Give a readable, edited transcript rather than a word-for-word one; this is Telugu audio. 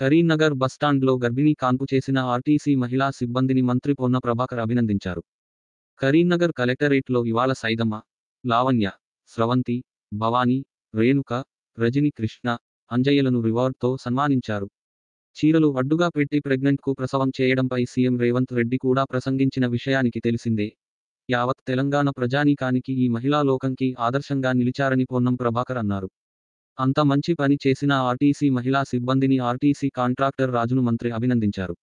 కరీంనగర్ బస్టాండ్లో గర్భిణీ కాన్పు చేసిన ఆర్టీసీ మహిళా సిబ్బందిని మంత్రి పొన్న ప్రభాకర్ అభినందించారు. కరీంనగర్ కలెక్టరేట్లో ఇవాళ సైదమ్మ, లావణ్య, స్రవంతి, భవానీ, రేణుక, రజని కృష్ణ, అంజయ్యలను రివార్డ్తో సన్మానించారు. చీరలు అడ్డుగా పెట్టి ప్రెగ్నెంట్కు ప్రసవం చేయడంపై సీఎం రేవంత్ రెడ్డి కూడా ప్రసంగించిన విషయానికి తెలిసిందే. యావత్ తెలంగాణ ప్రజానీకానికి ఈ మహిళా లోకంకి ఆదర్శంగా నిలిచారని పొన్నం ప్రభాకర్ అన్నారు. అంత మంచి పని చేసిన ఆర్టీసీ మహిళా సిబ్బందిని ఆర్టీసీ కాంట్రాక్టర్ రాజును మంత్రి అభినందించారు.